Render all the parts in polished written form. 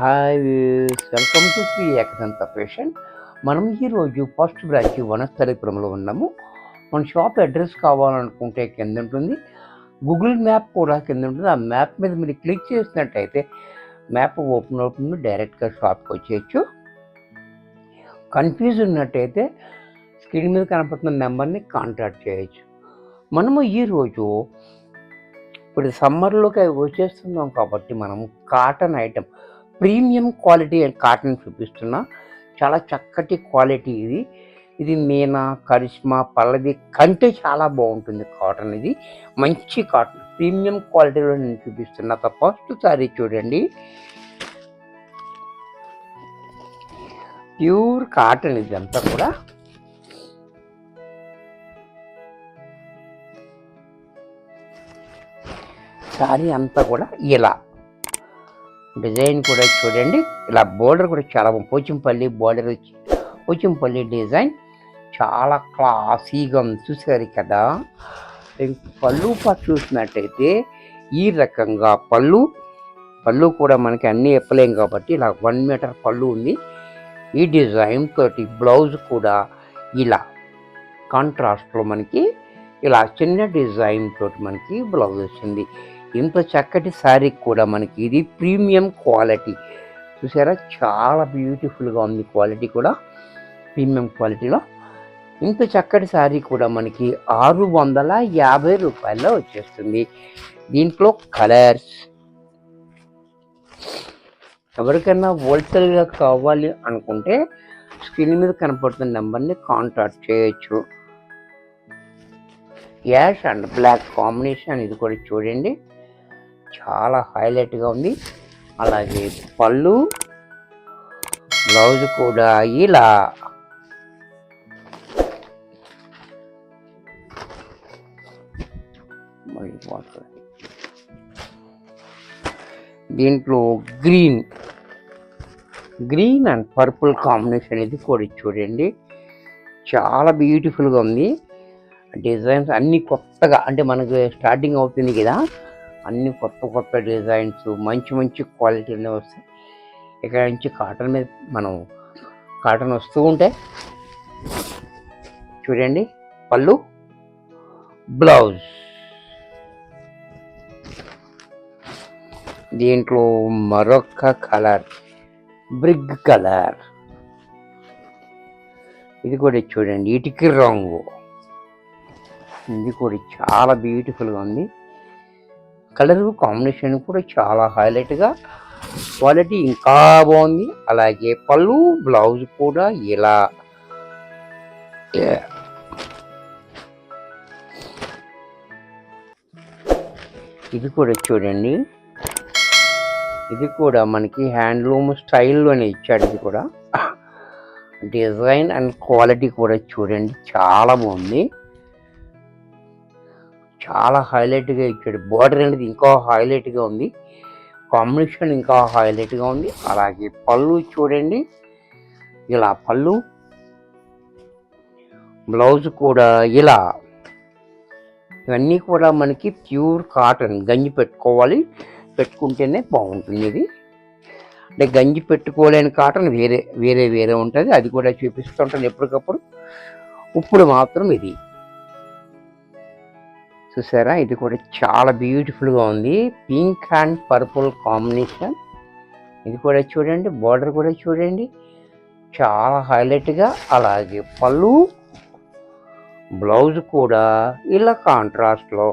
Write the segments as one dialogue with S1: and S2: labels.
S1: Hi welcome to Shri Ekadanta fashion. మనం ఈరోజు first branch వనస్థలిపురంలో ఉన్నాము. మన షాప్ అడ్రస్ కావాలనుకుంటే కింద ఉంటుంది, గూగుల్ మ్యాప్ కూడా కింద ఉంటుంది. ఆ మ్యాప్ మీద మీరు క్లిక్ చేసినట్టయితే మ్యాప్ ఓపెన్ అవుతుంది, డైరెక్ట్గా షాప్కి వచ్చేయచ్చు. కన్ఫ్యూజ్ ఉన్నట్టయితే స్క్రీన్ మీద కనపడుతున్న నెంబర్ని కాంటాక్ట్ చేయొచ్చు. మనము ఈరోజు ఇప్పుడు సమ్మర్లోకి వచ్చేస్తున్నాం కాబట్టి మనము cotton item, premium quality and cotton చూపిస్తున్నా. చాలా చక్కటి క్వాలిటీ ఇది. ఇది మీనా, కరిష్మా, పల్లవి కంటే చాలా బాగుంటుంది కాటన్. ఇది మంచి కాటన్, ప్రీమియం క్వాలిటీలో నేను చూపిస్తున్నా. ఫస్ట్ సారీ చూడండి, ప్యూర్ కాటన్ ఇదంతా కూడా. సారీ అంతా కూడా ఇలా డిజైన్ కూడా చూడండి, ఇలా బోర్డర్ కూడా చాలా పోచంపల్లి బోర్డర్ వచ్చి పోచంపల్లి డిజైన్ చాలా క్లాసీగా ఉంది. చూసారు కదా. పళ్ళు పాటు చూసినట్టయితే ఈ రకంగా పళ్ళు కూడా మనకి అన్నీ ఎప్పలేం కాబట్టి ఇలా 1 మీటర్ పళ్ళు ఉంది. ఈ డిజైన్ తోటి బ్లౌజ్ కూడా ఇలా కాంట్రాస్ట్లో మనకి ఇలా చిన్న డిజైన్ తోటి మనకి బ్లౌజ్ వచ్చింది. ఇంత చక్కటి శారీ కూడా మనకి ఇది ప్రీమియం క్వాలిటీ. చూసారా, చాలా బ్యూటిఫుల్గా ఉంది. క్వాలిటీ కూడా ప్రీమియం క్వాలిటీలో. ఇంత చక్కటి శారీ కూడా మనకి 650 రూపాయల్లో వచ్చేస్తుంది. దీంట్లో కలర్స్, ఎవరికైనా హోల్సేల్గా కావాలి అనుకుంటే స్క్రీన్ మీద కనపడుతున్న నెంబర్ని కాంటాక్ట్ చేయొచ్చు. యాష్ అండ్ బ్లాక్ కాంబినేషన్, ఇది కూడా చూడండి చాలా హైలైట్గా ఉంది. అలాగే పళ్ళు, బ్లౌజ్ కూడా ఇలా దీంట్లో గ్రీన్ అండ్ పర్పుల్ కాంబినేషన్, ఇది కూడా చూడండి చాలా బ్యూటిఫుల్గా ఉంది. డిజైన్స్ అన్నీ కొత్తగా, అంటే మనకు స్టార్టింగ్ అవుతుంది కదా, అన్ని కొత్త డిజైన్స్ మంచి క్వాలిటీలో వస్తాయి. ఇక్కడ నుంచి కాటన్ మీద మనం కాటన్ వస్తూ ఉంటే చూడండి, పళ్ళు, బ్లౌజ్. దీంట్లో మరొక కలర్ బ్రిగ్ కలర్, ఇది కూడా చూడండి ఇటుకి రంగు, ఇది కూడా చాలా బ్యూటిఫుల్గా ఉంది. కలర్ కాంబినేషన్ కూడా చాలా హైలైట్గా, క్వాలిటీ ఇంకా బాగుంది. అలాగే పళ్ళు, బ్లౌజ్ కూడా ఇలా ఇది కూడా చూడండి, ఇది కూడా మనకి హ్యాండ్లూమ్ స్టైల్లోనే ఇచ్చాడు. ఇది కూడా డిజైన్ అండ్ క్వాలిటీ కూడా చూడండి చాలా బాగుంది, చాలా హైలైట్గా ఇచ్చాడు. బోర్డర్ అనేది ఇంకా హైలైట్గా ఉంది, కాంబినేషన్ ఇంకా హైలైట్గా ఉంది. అలాగే పళ్ళు చూడండి, ఇలా పళ్ళు, బ్లౌజ్ కూడా ఇలా. ఇవన్నీ కూడా మనకి ప్యూర్ కాటన్. గంజి పెట్టుకుంటేనే బాగుంటుంది. ఇది అంటే గంజి పెట్టుకోలేని కాటన్ వేరే ఉంటుంది, అది కూడా చూపిస్తూ ఉంటాను ఎప్పటికప్పుడు. ఇప్పుడు మాత్రం ఇది చూసారా, ఇది కూడా చాలా బ్యూటిఫుల్గా ఉంది. పింక్ అండ్ పర్పుల్ కాంబినేషన్, ఇది కూడా చూడండి, బార్డర్ కూడా చూడండి చాలా హైలైట్గా. అలాగే పళ్ళు, బ్లౌజ్ కూడా ఇలా కాంట్రాస్ట్లో.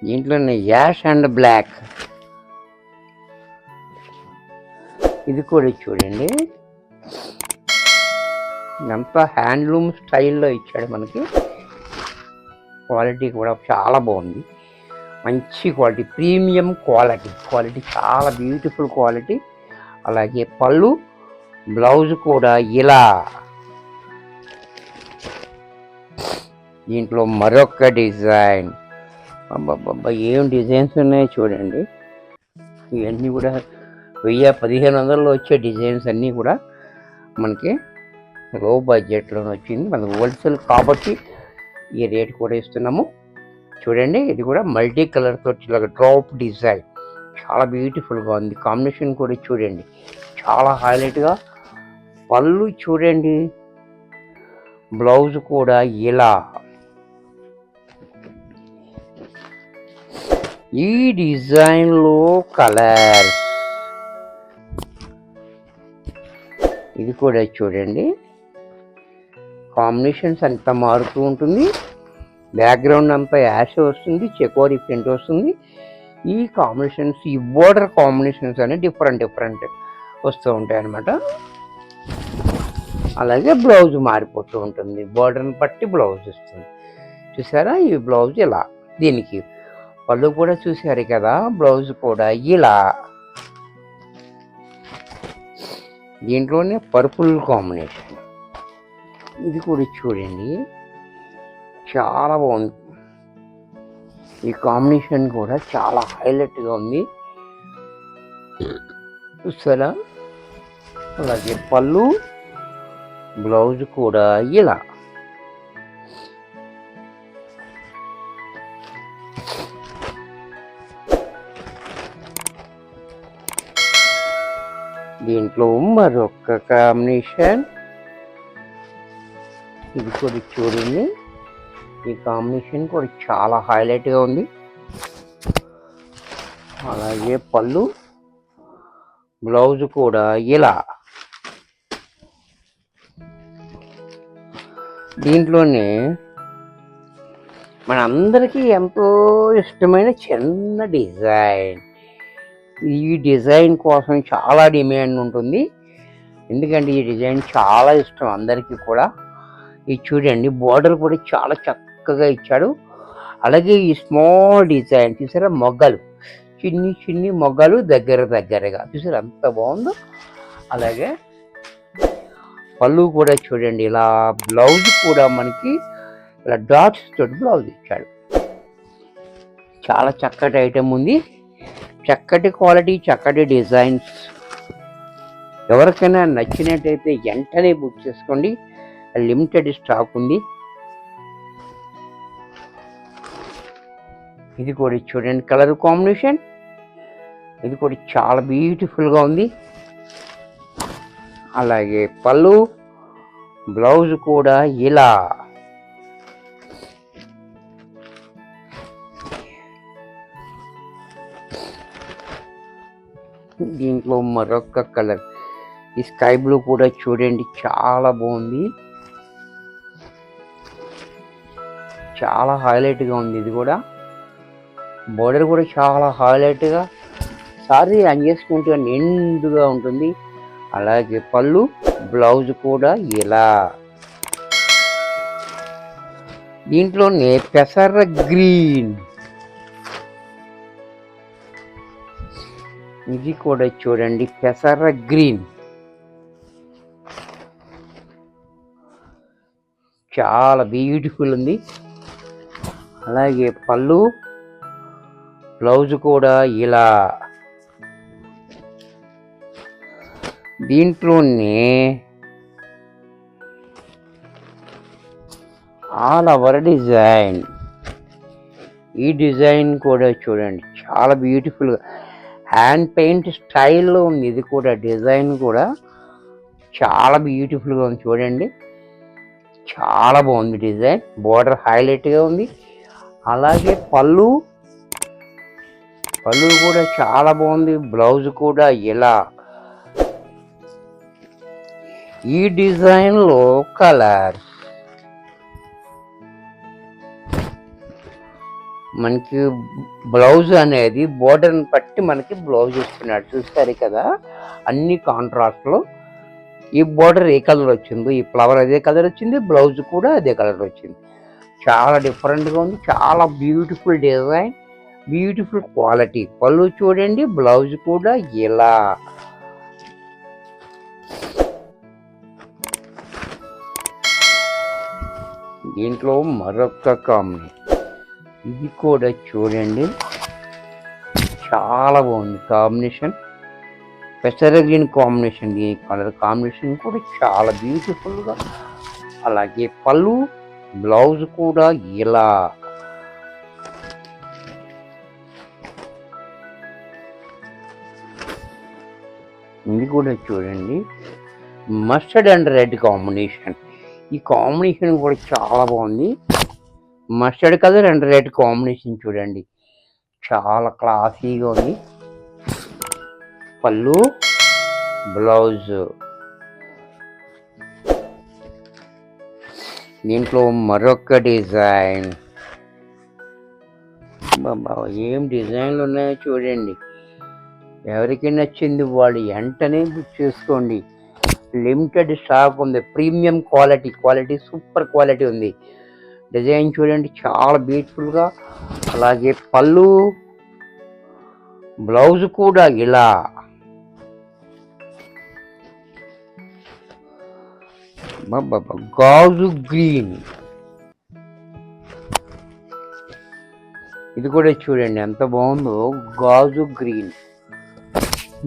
S1: దీంట్లోనే యాష్ అండ్ బ్లాక్, ఇది కూడా చూడండి ఇదంతా హ్యాండ్లూమ్ స్టైల్లో ఇచ్చాడు మనకి. క్వాలిటీ కూడా చాలా బాగుంది, మంచి క్వాలిటీ, ప్రీమియం క్వాలిటీ చాలా బ్యూటిఫుల్ క్వాలిటీ. అలాగే పళ్ళు, బ్లౌజ్ కూడా ఇలా. దీంట్లో మరొక డిజైన్, అబ్బాబ్బా ఏం డిజైన్స్ ఉన్నాయో చూడండి. ఇవన్నీ కూడా 1000-1500లో వచ్చే డిజైన్స్ అన్నీ కూడా మనకి లో బడ్జెట్లో వచ్చింది. మనకు హోల్సేల్ కాబట్టి ఈ రేట్ కూడా ఇస్తున్నాము. చూడండి, ఇది కూడా మల్టీ కలర్ తోటి ఇలాగ డ్రాప్ డిజైన్ చాలా బ్యూటిఫుల్గా ఉంది. కాంబినేషన్ కూడా చూడండి చాలా హైలైట్గా. పళ్ళు చూడండి, బ్లౌజ్ కూడా ఇలా. ఈ డిజైన్లో కలర్ ఇది కూడా చూడండి, కాంబినేషన్స్ అంతా మారుతూ ఉంటుంది. బ్యాక్గ్రౌండ్ అంతా యాష్ వస్తుంది, చెకోరీ ప్రింట్ వస్తుంది. ఈ కాంబినేషన్స్, ఈ బోర్డర్ కాంబినేషన్స్ అనేవి డిఫరెంట్ వస్తూ ఉంటాయి అన్నమాట. అలాగే బ్లౌజ్ మారిపోతూ ఉంటుంది, బోర్డర్ని బట్టి బ్లౌజ్ వస్తుంది. చూసారా, ఈ బ్లౌజ్ ఇలా. దీనికి పళ్ళు కూడా చూసారు కదా, బ్లౌజ్ కూడా ఇలా. దీంట్లోనే పర్పుల్ కాంబినేషన్, ఇది కూడా చూడండి చాలా బాగుంది. ఈ కాంబినేషన్ కూడా చాలా హైలైట్గా ఉంది, చూసారా. అలాగే పళ్ళు, బ్లౌజ్ కూడా ఇలా. దీంట్లో మరొక కాంబినేషన్, ఇది కూడా చూడండి. ఈ కాంబినేషన్ కూడా చాలా హైలైట్గా ఉంది. అలాగే పళ్ళు, బ్లౌజ్ కూడా ఇలా. దీంట్లోనే మనందరికీ ఎంతో ఇష్టమైన చిన్న డిజైన్. ఈ డిజైన్ కోసం చాలా డిమాండ్ ఉంటుంది, ఎందుకంటే ఈ డిజైన్ చాలా ఇష్టం అందరికీ కూడా. ఇది చూడండి, బోర్డర్ కూడా చాలా చక్కగా ఇచ్చాడు. అలాగే ఈ స్మాల్ డిజైన్ చూసారా, మొగ్గలు, చిన్ని మొగ్గలు దగ్గరగా చూసారా ఎంత బాగుందో. అలాగే పళ్ళు కూడా చూడండి ఇలా. బ్లౌజ్ కూడా మనకి ఇలా డాట్స్ తోటి బ్లౌజ్ ఇచ్చాడు. చాలా చక్కటి ఐటెం ఉంది, చక్కటి క్వాలిటీ, చక్కటి డిజైన్స్. ఎవరికైనా నచ్చినట్టయితే వెంటనే బుక్ చేసుకోండి, లిమిటెడ్ స్టాక్ ఉంది. ఇది కూడా చూడండి కలర్ కాంబినేషన్, ఇది కూడా చాలా బ్యూటిఫుల్గా ఉంది. అలాగే పళ్ళు, బ్లౌజ్ కూడా ఇలా. దీంట్లో మరొక కలర్, ఈ స్కై బ్లూ కూడా చూడండి చాలా బాగుంది, చాలా హైలైట్గా ఉంది. ఇది కూడా బోర్డర్ కూడా చాలా హైలైట్గా, సారీ అంగేసుకుంటే నిండుగా ఉంటుంది. అలాగే పళ్ళు, బ్లౌజ్ కూడా ఇలా. దీంట్లోనే పెసర గ్రీన్, ఇది కూడా చూడండి పెసర గ్రీన్, చాలా బ్యూటిఫుల్ ఉంది. అలాగే పళ్ళు, బ్లౌజ్ కూడా ఇలా. దీంట్లోనే ఆల్ ఓవర్ డిజైన్, ఈ డిజైన్ కూడా చూడండి చాలా బ్యూటిఫుల్గా హ్యాండ్ పెయింట్ స్టైల్లో ఉంది. ఇది కూడా డిజైన్ కూడా చాలా బ్యూటిఫుల్గా ఉంది, చూడండి చాలా బాగుంది డిజైన్. బోర్డర్ హైలైట్గా ఉంది. అలాగే పళ్ళు కూడా చాలా బాగుంది, బ్లౌజ్ కూడా ఇలా. ఈ డిజైన్లో కలర్ మనకి బ్లౌజ్ అనేది బోర్డర్ని బట్టి మనకి బ్లౌజ్ ఇస్తున్నాడు, చూస్తారు కదా అన్ని కాంట్రాస్ట్లో. ఈ బోర్డర్ ఏ కలర్ వచ్చిందో, ఈ ఫ్లవర్ అదే కలర్ వచ్చింది, బ్లౌజ్ కూడా అదే కలర్ వచ్చింది. చాలా డిఫరెంట్గా ఉంది, చాలా బ్యూటిఫుల్ డిజైన్, బ్యూటిఫుల్ క్వాలిటీ. పళ్ళు చూడండి, బ్లౌజ్ కూడా ఇలా. దీంట్లో మరొక కాంబినేషన్, ఇది కూడా చూడండి చాలా బాగుంది కాంబినేషన్, పెసర గ్రీన్ కాంబినేషన్. ఈ కలర్ కాంబినేషన్ కూడా చాలా బ్యూటిఫుల్గా. అలాగే పళ్ళు, బ్లౌజ్ కూడా ఇలా. ఇది కూడా చూడండి, మస్టర్డ్ అండ్ రెడ్ కాంబినేషన్. ఈ కాంబినేషన్ కూడా చాలా బాగుంది. Mustard colour and red combination చూడండి, చాలా క్లాసీగా ఉంది. పళ్ళు, బ్లౌజ్, దీంట్లో మరొక డిజైన్. ఏం డిజైన్లు ఉన్నాయో చూడండి. ఎవరికి నచ్చింది వాళ్ళు వెంటనే బుక్ చేసుకోండి. లిమిటెడ్ స్టాక్ ఉంది. ప్రీమియం క్వాలిటీ సూపర్ క్వాలిటీ ఉంది. డిజైన్ చూడండి, చాలా బ్యూటిఫుల్గా. అలాగే పళ్ళు, బ్లౌజ్ కూడా ఇలా. గాజు గ్రీన్, ఇది కూడా చూడండి ఎంత బాగుందో. గాజు గ్రీన్,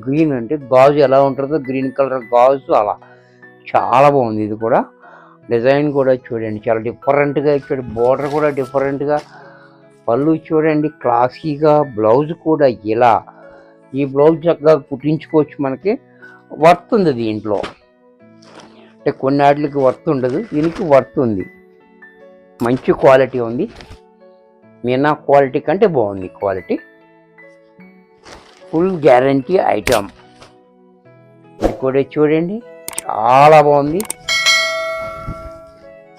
S1: గ్రీన్ అంటే గాజు ఎలా ఉంటుందో గ్రీన్ కలర్ గాజు అలా చాలా బాగుంది. ఇది కూడా డిజైన్ కూడా చూడండి, చాలా డిఫరెంట్గా ఇచ్చాడు. బోర్డర్ కూడా డిఫరెంట్గా. పళ్ళు చూడండి క్లాసీగా. బ్లౌజ్ కూడా ఇలా. ఈ బ్లౌజ్ చక్కగా కుట్టించుకోవచ్చు. మనకి వర్త్ ఉంది దీంట్లో. అంటే కొన్ని వాటికి వర్త్ ఉండదు, దీనికి వర్త్ ఉంది. మంచి క్వాలిటీ ఉంది. మీనా క్వాలిటీ కంటే బాగుంది క్వాలిటీ. Full guarantee item. ఇది కూడా చూడండి చాలా బాగుంది.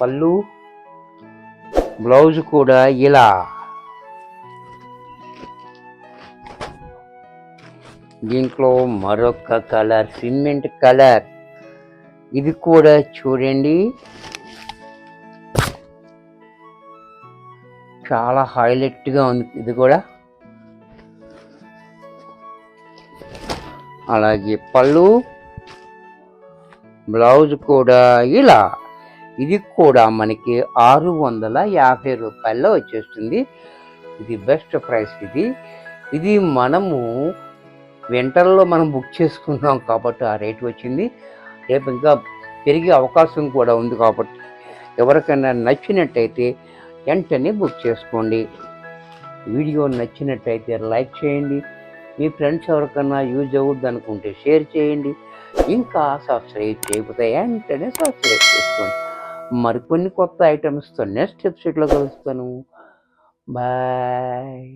S1: పళ్ళు, బ్లౌజ్ కూడా ఇలా. దీంట్లో మరొక కలర్ సిమెంట్ కలర్. ఇది కూడా చూడండి చాలా హైలైట్గా ఉంది. ఇది కూడా అలాగే పళ్ళు, బ్లౌజ్ కూడా ఇలా. ఇది కూడా మనకి 650 రూపాయల్లో వచ్చేస్తుంది. ఇది బెస్ట్ ప్రైస్. ఇది మనము వింటర్లో మనం బుక్ చేసుకున్నాం కాబట్టి ఆ రేట్ వచ్చింది. రేపు ఇంకా పెరిగే అవకాశం కూడా ఉంది కాబట్టి ఎవరికైనా నచ్చినట్టయితే వెంటనే బుక్ చేసుకోండి. వీడియో నచ్చినట్టయితే లైక్ చేయండి. మీ ఫ్రెండ్స్ ఎవరికైనా యూజ్ అవుద్ది అనుకుంటే షేర్ చేయండి. ఇంకా సబ్స్క్రైబ్ చేయకపోతే వెంటనే సబ్స్క్రైబ్ చేసుకోండి. మరికొన్ని కొత్త ఐటమ్స్తో నెక్స్ట్ ఎపిసోడ్లో కలుస్తాను. బాయ్.